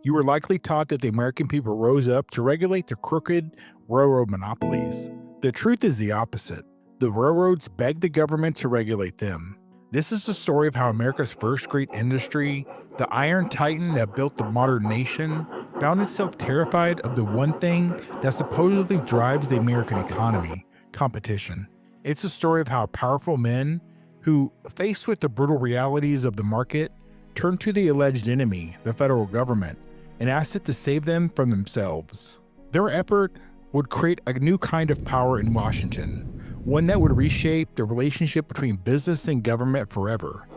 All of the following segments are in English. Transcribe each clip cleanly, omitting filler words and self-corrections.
You were likely taught that the American people rose up to regulate the crooked railroad monopolies. The truth is the opposite. The railroads begged the government to regulate them. This is the story of how America's first great industry, the iron titan that built the modern nation, found itself terrified of the one thing that supposedly drives the American economy: competition. It's a story of how powerful men, who, faced with the brutal realities of the market, turned to the alleged enemy, the federal government, and asked it to save them from themselves. Their effort would create a new kind of power in Washington, one that would reshape the relationship between business and government forever,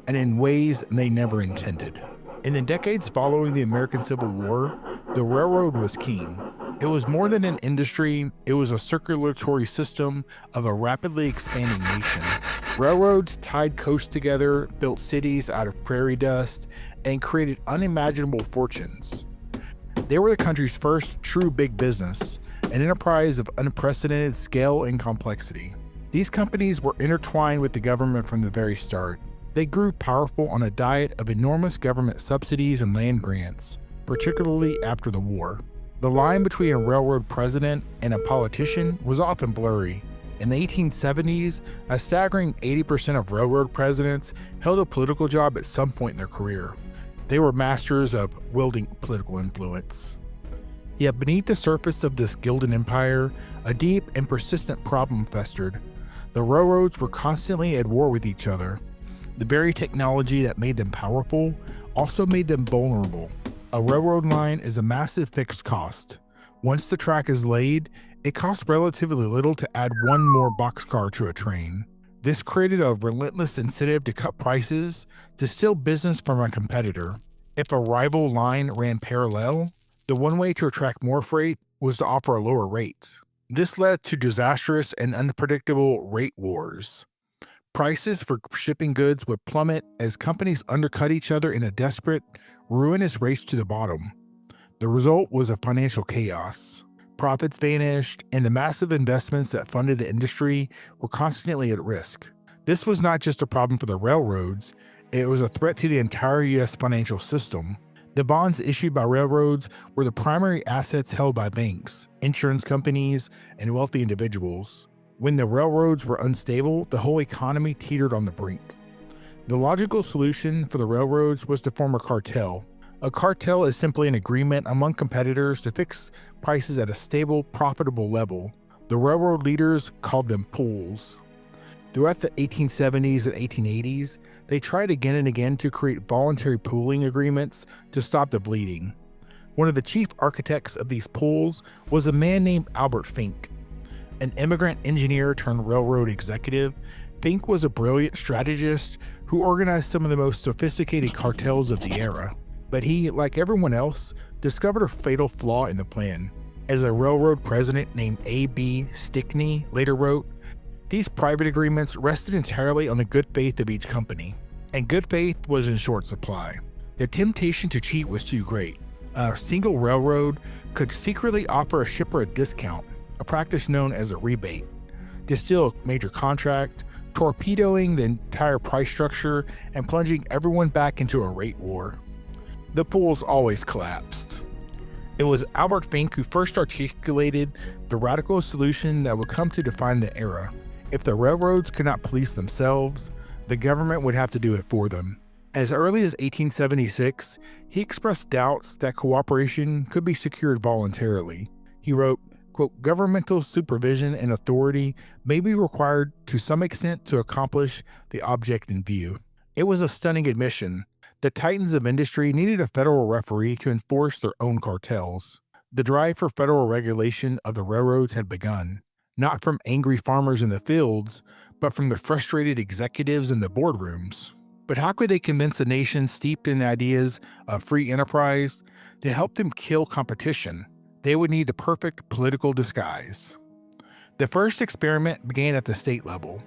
and in ways they never intended. In the decades following the American Civil War, the railroad was king. It was more than an industry, it was a circulatory system of a rapidly expanding nation. Railroads tied coasts together, built cities out of prairie dust, and created unimaginable fortunes. They were the country's first true big business, an enterprise of unprecedented scale and complexity. These companies were intertwined with the government from the very start. They grew powerful on a diet of enormous government subsidies and land grants, particularly after the war. The line between a railroad president and a politician was often blurry. In the 1870s, a staggering 80% of railroad presidents held a political job at some point in their career. They were masters of wielding political influence. Yet beneath the surface of this gilded empire, a deep and persistent problem festered. The railroads were constantly at war with each other. The very technology that made them powerful also made them vulnerable. A railroad line is a massive fixed cost. Once the track is laid, it costs relatively little to add one more boxcar to a train. This created a relentless incentive to cut prices, to steal business from a competitor. If a rival line ran parallel, the one way to attract more freight was to offer a lower rate. This led to disastrous and unpredictable rate wars. Prices for shipping goods would plummet as companies undercut each other in a desperate, ruinous race to the bottom. The result was a financial chaos. Profits vanished, and the massive investments that funded the industry were constantly at risk. This was not just a problem for the railroads, it was a threat to the entire U.S. financial system. The bonds issued by railroads were the primary assets held by banks, insurance companies, and wealthy individuals. When the railroads were unstable, the whole economy teetered on the brink. The logical solution for the railroads was to form a cartel. A cartel is simply an agreement among competitors to fix prices at a stable, profitable level. The railroad leaders called them pools. Throughout the 1870s and 1880s, they tried again and again to create voluntary pooling agreements to stop the bleeding. One of the chief architects of these pools was a man named Albert Fink. An immigrant engineer turned railroad executive, Fink was a brilliant strategist who organized some of the most sophisticated cartels of the era. But he, like everyone else, discovered a fatal flaw in the plan. As a railroad president named A.B. Stickney later wrote, these private agreements rested entirely on the good faith of each company, and good faith was in short supply. The temptation to cheat was too great. A single railroad could secretly offer a shipper a discount, a practice known as a rebate, to steal a major contract, torpedoing the entire price structure and plunging everyone back into a rate war. The pools always collapsed. It was Albert Fink who first articulated the radical solution that would come to define the era. If the railroads could not police themselves, the government would have to do it for them. As early as 1876, he expressed doubts that cooperation could be secured voluntarily. He wrote, quote, governmental supervision and authority may be required to some extent to accomplish the object in view. It was a stunning admission. The titans of industry needed a federal referee to enforce their own cartels. The drive for federal regulation of the railroads had begun, not from angry farmers in the fields, but from the frustrated executives in the boardrooms. But how could they convince a nation steeped in ideas of free enterprise to help them kill competition? They would need the perfect political disguise. The first experiment began at the state level.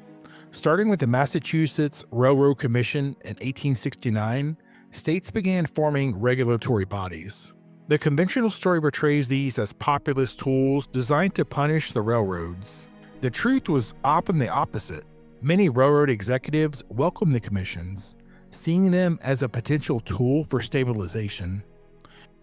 Starting with the Massachusetts Railroad Commission in 1869, states began forming regulatory bodies. The conventional story portrays these as populist tools designed to punish the railroads. The truth was often the opposite. Many railroad executives welcomed the commissions, seeing them as a potential tool for stabilization.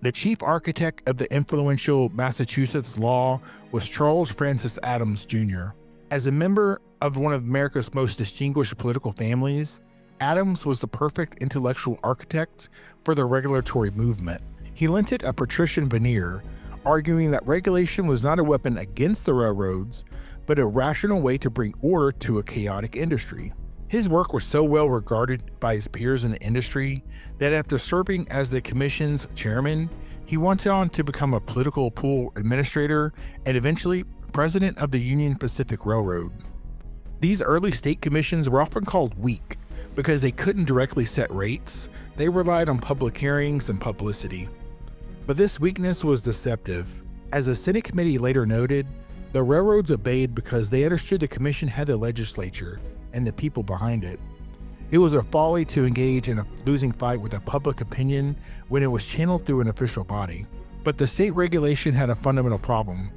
The chief architect of the influential Massachusetts law was Charles Francis Adams Jr. As a member of one of America's most distinguished political families, Adams was the perfect intellectual architect for the regulatory movement. He lent it a patrician veneer, arguing that regulation was not a weapon against the railroads, but a rational way to bring order to a chaotic industry. His work was so well regarded by his peers in the industry that after serving as the commission's chairman, he went on to become a political pool administrator and eventually president of the Union Pacific Railroad. These early state commissions were often called weak because they couldn't directly set rates. They relied on public hearings and publicity. But this weakness was deceptive. As a Senate committee later noted, the railroads obeyed because they understood the commission had the legislature and the people behind it. It was a folly to engage in a losing fight with a public opinion when it was channeled through an official body. But the state regulation had a fundamental problem.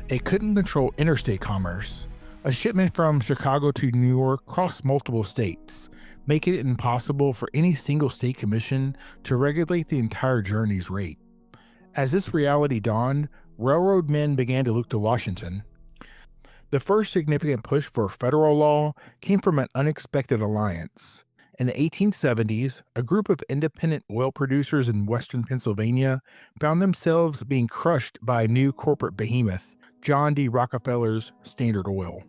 It couldn't control interstate commerce. A shipment from Chicago to New York crossed multiple states, making it impossible for any single state commission to regulate the entire journey's rate. As this reality dawned, railroad men began to look to Washington. The first significant push for federal law came from an unexpected alliance. In the 1870s, a group of independent oil producers in western Pennsylvania found themselves being crushed by a new corporate behemoth, John D. Rockefeller's Standard Oil.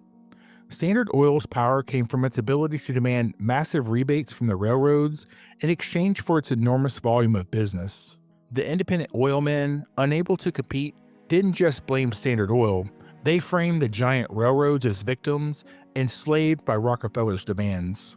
Standard Oil's power came from its ability to demand massive rebates from the railroads in exchange for its enormous volume of business. The independent oil men, unable to compete, didn't just blame Standard Oil. They framed the giant railroads as victims, enslaved by Rockefeller's demands.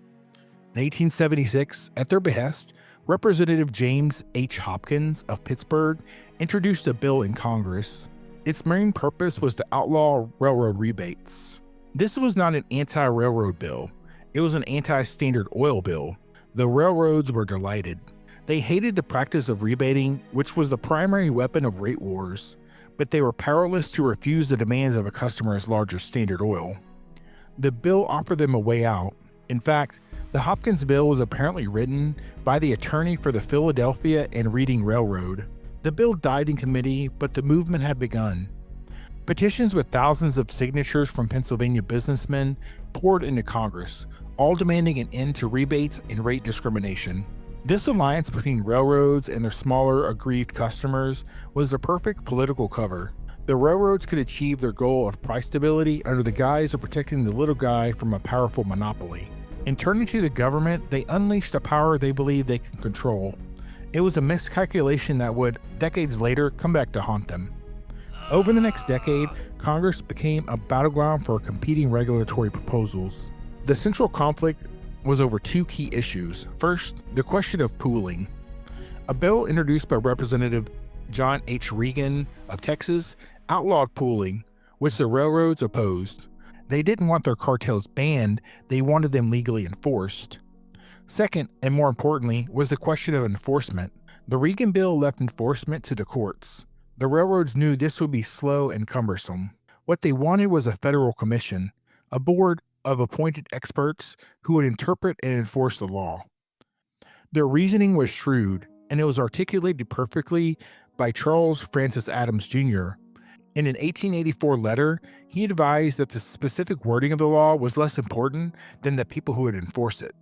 In 1876, at their behest, Representative James H. Hopkins of Pittsburgh introduced a bill in Congress. Its main purpose was to outlaw railroad rebates. This was not an anti-railroad bill. It was an anti-Standard Oil bill. The railroads were delighted. They hated the practice of rebating, which was the primary weapon of rate wars, but they were powerless to refuse the demands of a customer as large as Standard Oil. The bill offered them a way out. In fact, the Hopkins bill was apparently written by the attorney for the Philadelphia and Reading Railroad. The bill died in committee, but the movement had begun. Petitions with thousands of signatures from Pennsylvania businessmen poured into Congress, all demanding an end to rebates and rate discrimination. This alliance between railroads and their smaller, aggrieved customers was the perfect political cover. The railroads could achieve their goal of price stability under the guise of protecting the little guy from a powerful monopoly. In turning to the government, they unleashed a power they believed they could control. It was a miscalculation that would, decades later, come back to haunt them. Over the next decade, Congress became a battleground for competing regulatory proposals. The central conflict was over two key issues. First, the question of pooling. A bill introduced by Representative John H. Regan of Texas outlawed pooling, which the railroads opposed. They didn't want their cartels banned, they wanted them legally enforced. Second, and more importantly, was the question of enforcement. The Regan bill left enforcement to the courts. The railroads knew this would be slow and cumbersome. What they wanted was a federal commission, a board of appointed experts who would interpret and enforce the law. Their reasoning was shrewd, and it was articulated perfectly by Charles Francis Adams Jr. In an 1884 letter, he advised that the specific wording of the law was less important than the people who would enforce it.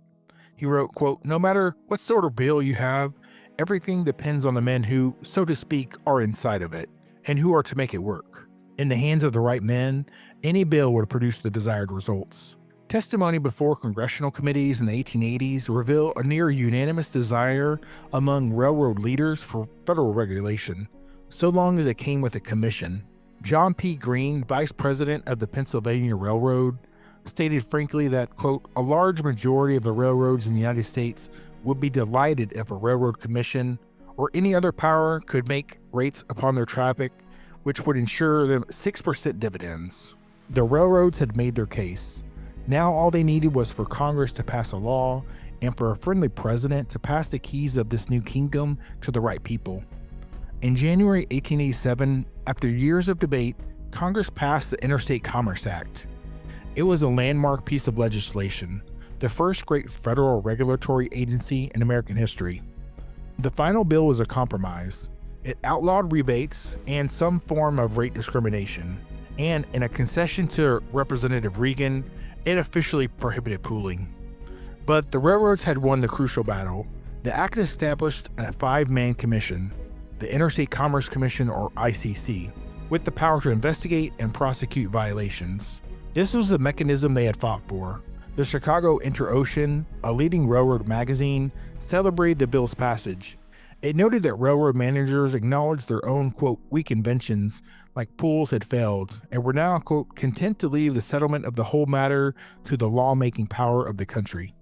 He wrote, quote, "No matter what sort of bill you have, everything depends on the men who, so to speak, are inside of it, and who are to make it work. In the hands of the right men, any bill would produce the desired results." Testimony before congressional committees in the 1880s revealed a near unanimous desire among railroad leaders for federal regulation, so long as it came with a commission. John P. Greene, vice president of the Pennsylvania Railroad, stated frankly that, quote, "A large majority of the railroads in the United States would be delighted if a railroad commission or any other power could make rates upon their traffic which would ensure them 6% dividends." The railroads had made their case. Now all they needed was for Congress to pass a law and for a friendly president to pass the keys of this new kingdom to the right people. In January 1887, after years of debate, Congress passed the Interstate Commerce Act. It was a landmark piece of legislation, the first great federal regulatory agency in American history. The final bill was a compromise. It outlawed rebates and some form of rate discrimination, and in a concession to Representative Reagan, it officially prohibited pooling. But the railroads had won the crucial battle. The act established a 5-man commission, the Interstate Commerce Commission, or ICC, with the power to investigate and prosecute violations. This was the mechanism they had fought for. The Chicago Inter-Ocean, a leading railroad magazine, celebrated the bill's passage. It noted that railroad managers acknowledged their own, quote, weak inventions, like pools, had failed, and were now, quote, content to leave the settlement of the whole matter to the lawmaking power of the country.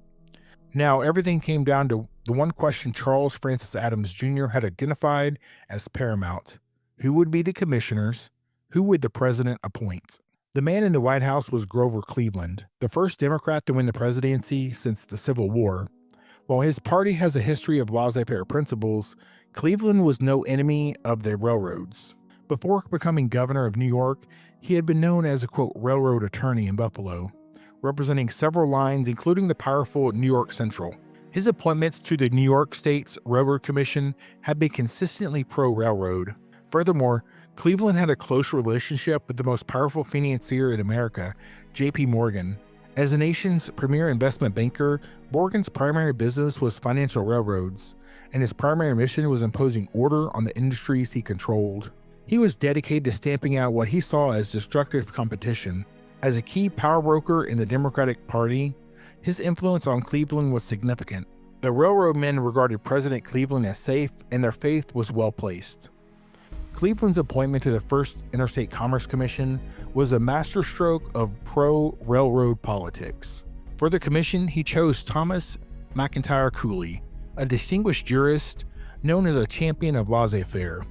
Now, everything came down to the one question Charles Francis Adams Jr. had identified as paramount. Who would be the commissioners? Who would the president appoint? The man in the White House was Grover Cleveland, the first Democrat to win the presidency since the Civil War. While his party has a history of laissez-faire principles, Cleveland was no enemy of the railroads. Before becoming governor of New York, he had been known as a, quote, railroad attorney in Buffalo, representing several lines, including the powerful New York Central. His appointments to the New York State's Railroad Commission had been consistently pro-railroad. Furthermore, Cleveland had a close relationship with the most powerful financier in America, J.P. Morgan. As the nation's premier investment banker, Morgan's primary business was financial railroads, and his primary mission was imposing order on the industries he controlled. He was dedicated to stamping out what he saw as destructive competition. As a key power broker in the Democratic Party, his influence on Cleveland was significant. The railroad men regarded President Cleveland as safe, and their faith was well placed. Cleveland's appointment to the first Interstate Commerce Commission was a masterstroke of pro-railroad politics. For the commission, he chose Thomas McIntyre Cooley, a distinguished jurist known as a champion of laissez-faire.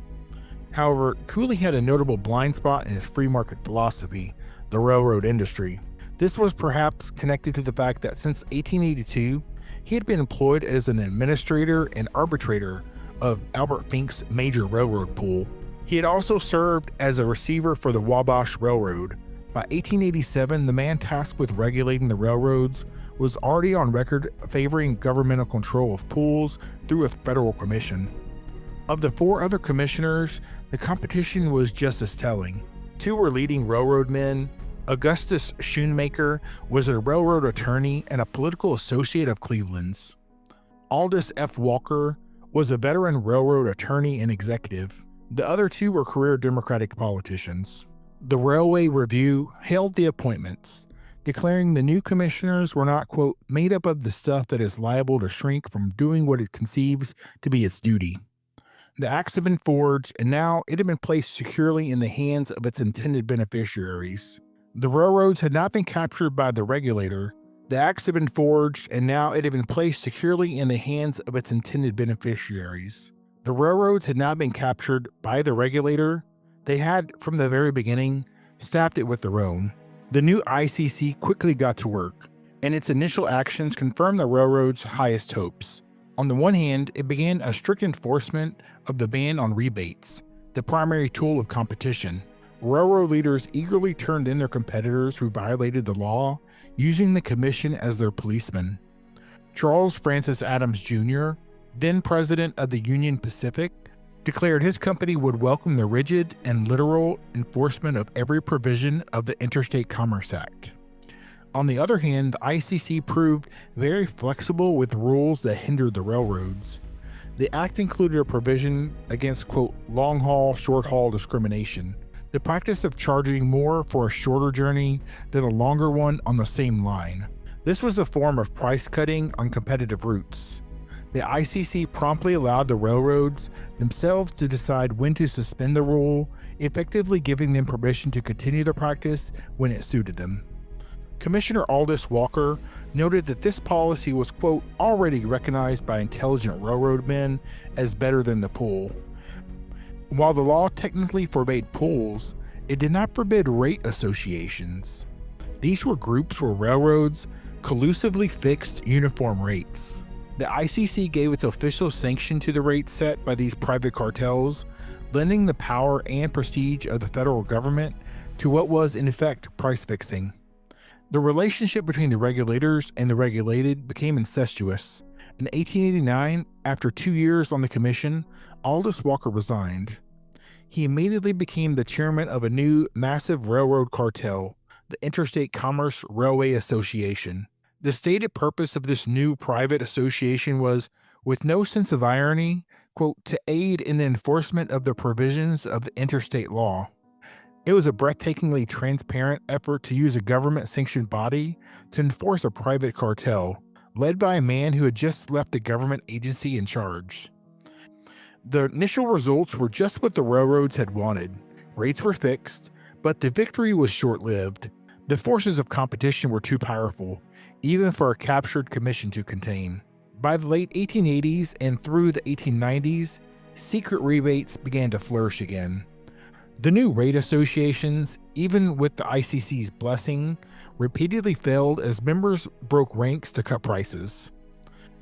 However, Cooley had a notable blind spot in his free market philosophy, the railroad industry. This was perhaps connected to the fact that since 1882, he had been employed as an administrator and arbitrator of Albert Fink's major railroad pool. He had also served as a receiver for the Wabash Railroad. By 1887, the man tasked with regulating the railroads was already on record favoring governmental control of pools through a federal commission. Of the 4 other commissioners, the competition was just as telling. 2 were leading railroad men. Augustus Schoonmaker was a railroad attorney and a political associate of Cleveland's. Aldous F. Walker was a veteran railroad attorney and executive. The other 2 were career Democratic politicians. The Railway Review hailed the appointments, declaring the new commissioners were not, quote, made up of the stuff that is liable to shrink from doing what it conceives to be its duty. The acts had been forged, and now it had been placed securely in the hands of its intended beneficiaries. The railroads had not been captured by the regulator. The acts had been forged, and now it had been placed securely in the hands of its intended beneficiaries. The railroads had not been captured by the regulator. They had, from the very beginning, staffed it with their own. The new ICC quickly got to work, and its initial actions confirmed the railroads' highest hopes. On the one hand, it began a strict enforcement of the ban on rebates, the primary tool of competition. Railroad leaders eagerly turned in their competitors who violated the law, using the commission as their policemen. Charles Francis Adams Jr., then president of the Union Pacific, declared his company would welcome the rigid and literal enforcement of every provision of the Interstate Commerce Act. On the other hand, the ICC proved very flexible with rules that hindered the railroads. The act included a provision against, quote, long-haul, short-haul discrimination, the practice of charging more for a shorter journey than a longer one on the same line. This was a form of price cutting on competitive routes. The ICC promptly allowed the railroads themselves to decide when to suspend the rule, effectively giving them permission to continue the practice when it suited them. Commissioner Aldous Walker noted that this policy was, quote, already recognized by intelligent railroad men as better than the pool. While the law technically forbade pools, it did not forbid rate associations. These were groups where railroads collusively fixed uniform rates. The ICC gave its official sanction to the rates set by these private cartels, lending the power and prestige of the federal government to what was in effect price fixing. The relationship between the regulators and the regulated became incestuous. In 1889, after 2 years on the commission, Aldous Walker resigned. He immediately became the chairman of a new massive railroad cartel, the Interstate Commerce Railway Association. The stated purpose of this new private association was, with no sense of irony, quote, to aid in the enforcement of the provisions of the interstate law. It was a breathtakingly transparent effort to use a government-sanctioned body to enforce a private cartel, led by a man who had just left the government agency in charge. The initial results were just what the railroads had wanted. Rates were fixed, but the victory was short-lived. The forces of competition were too powerful, even for a captured commission to contain. By the late 1880s and through the 1890s, secret rebates began to flourish again. The new rate associations, even with the ICC's blessing, repeatedly failed as members broke ranks to cut prices.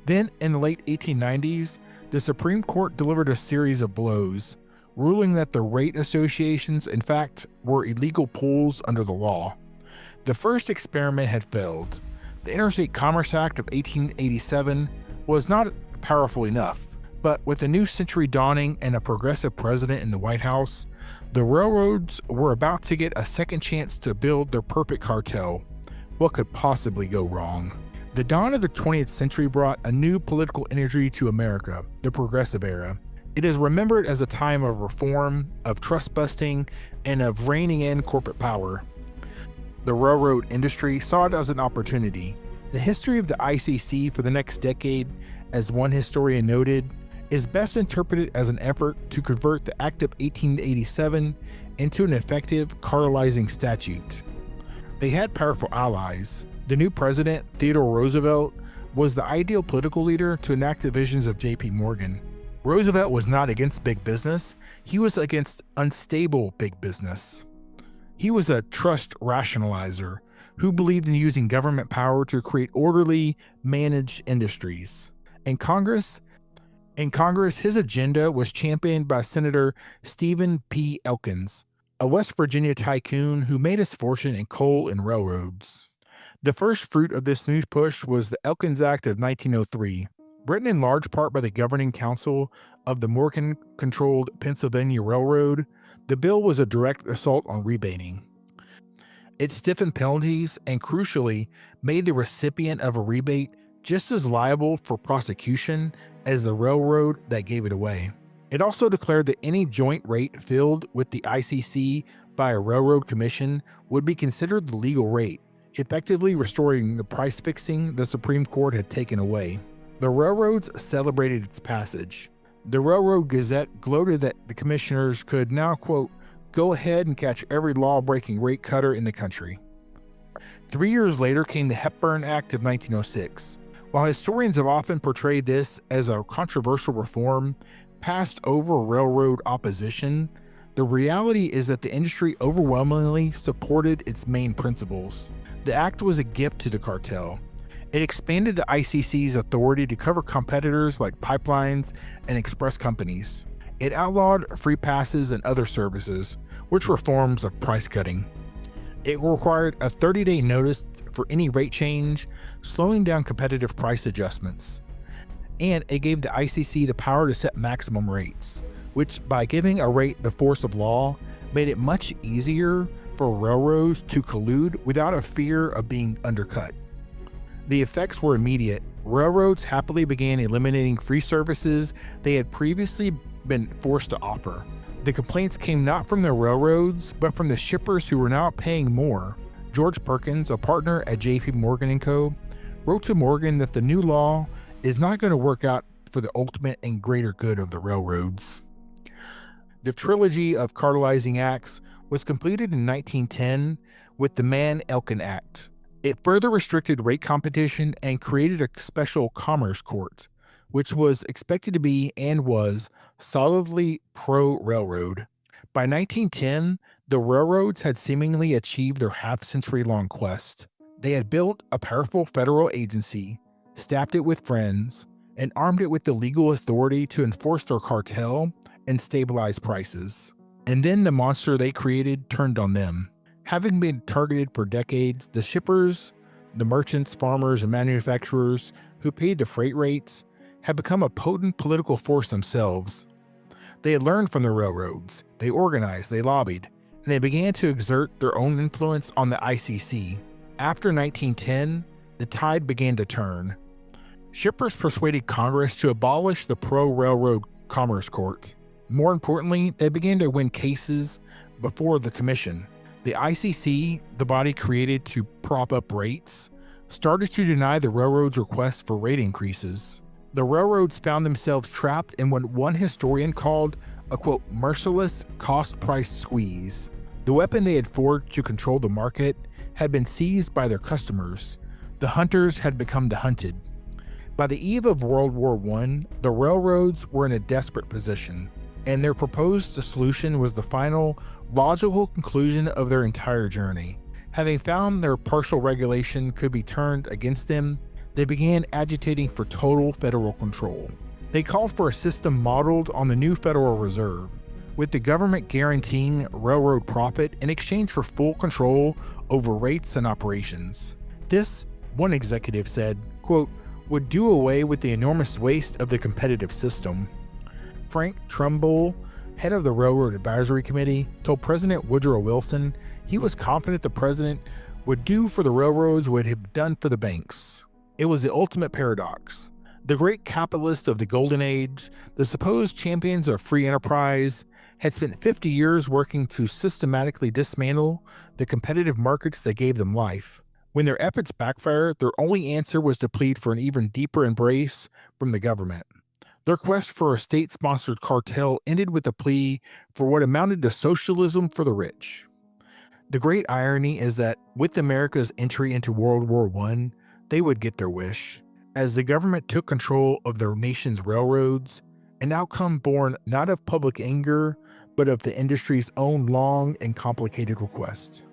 Then, in the late 1890s, the Supreme Court delivered a series of blows, ruling that the rate associations, in fact, were illegal pools under the law. The first experiment had failed. The Interstate Commerce Act of 1887 was not powerful enough, but with a new century dawning and a progressive president in the White House, the railroads were about to get a second chance to build their perfect cartel. What could possibly go wrong? The dawn of the 20th century brought a new political energy to America, the Progressive Era. It is remembered as a time of reform, of trust busting, and of reining in corporate power. The railroad industry saw it as an opportunity. The history of the ICC for the next decade, as one historian noted, is best interpreted as an effort to convert the Act of 1887 into an effective cartelizing statute. They had powerful allies. The new president, Theodore Roosevelt, was the ideal political leader to enact the visions of J.P. Morgan. Roosevelt was not against big business, he was against unstable big business. He was a trust rationalizer who believed in using government power to create orderly, managed industries. In Congress, his agenda was championed by Senator Stephen P. Elkins, a West Virginia tycoon who made his fortune in coal and railroads. The first fruit of this new push was the Elkins Act of 1903. Written in large part by the governing council of the Morgan-controlled Pennsylvania Railroad, the bill was a direct assault on rebating. It stiffened penalties and, crucially, made the recipient of a rebate just as liable for prosecution as the railroad that gave it away. It also declared that any joint rate filled with the ICC by a railroad commission would be considered the legal rate, effectively restoring the price fixing the Supreme Court had taken away. The railroads celebrated its passage. The Railroad Gazette gloated that the commissioners could now, quote, go ahead and catch every law-breaking rate cutter in the country. 3 years later came the Hepburn Act of 1906. While historians have often portrayed this as a controversial reform passed over railroad opposition, the reality is that the industry overwhelmingly supported its main principles. The act was a gift to the cartel. It expanded the ICC's authority to cover competitors like pipelines and express companies. It outlawed free passes and other services, which were forms of price cutting. It required a 30-day notice for any rate change, slowing down competitive price adjustments. And it gave the ICC the power to set maximum rates, which, by giving a rate the force of law, made it much easier for railroads to collude without a fear of being undercut. The effects were immediate. Railroads happily began eliminating free services they had previously been forced to offer. The complaints came not from the railroads, but from the shippers who were now paying more. George Perkins, a partner at J.P. Morgan & Co., wrote to Morgan that the new law is not going to work out for the ultimate and greater good of the railroads. The trilogy of cartelizing acts was completed in 1910 with the Mann-Elkins Act. It further restricted rate competition and created a special commerce court, which was expected to be and was solidly pro-railroad. By 1910, the railroads had seemingly achieved their half-century-long quest. They had built a powerful federal agency, staffed it with friends, and armed it with the legal authority to enforce their cartel and stabilize prices. And then the monster they created turned on them. Having been targeted for decades, the shippers, the merchants, farmers, and manufacturers who paid the freight rates had become a potent political force themselves. They had learned from the railroads, they organized, they lobbied, and they began to exert their own influence on the ICC. After 1910, the tide began to turn. Shippers persuaded Congress to abolish the pro-railroad Commerce Court. More importantly, they began to win cases before the Commission. The ICC, the body created to prop up rates, started to deny the railroads' requests for rate increases. The railroads found themselves trapped in what one historian called a, quote, merciless cost-price squeeze. The weapon they had forged to control the market had been seized by their customers. The hunters had become the hunted. By the eve of World War I, the railroads were in a desperate position, and their proposed solution was the final, logical conclusion of their entire journey. Having found their partial regulation could be turned against them, they began agitating for total federal control. They called for a system modeled on the new Federal Reserve, with the government guaranteeing railroad profit in exchange for full control over rates and operations. This, one executive said, quote, would do away with the enormous waste of the competitive system. Frank Trumbull, head of the Railroad Advisory Committee, told President Woodrow Wilson he was confident the president would do for the railroads what he had done for the banks. It was the ultimate paradox. The great capitalists of the Golden Age, the supposed champions of free enterprise, had spent 50 years working to systematically dismantle the competitive markets that gave them life. When their efforts backfired, their only answer was to plead for an even deeper embrace from the government. Their quest for a state-sponsored cartel ended with a plea for what amounted to socialism for the rich. The great irony is that with America's entry into World War I, they would get their wish. As the government took control of their nation's railroads, an outcome born not of public anger, but of the industry's own long and complicated request.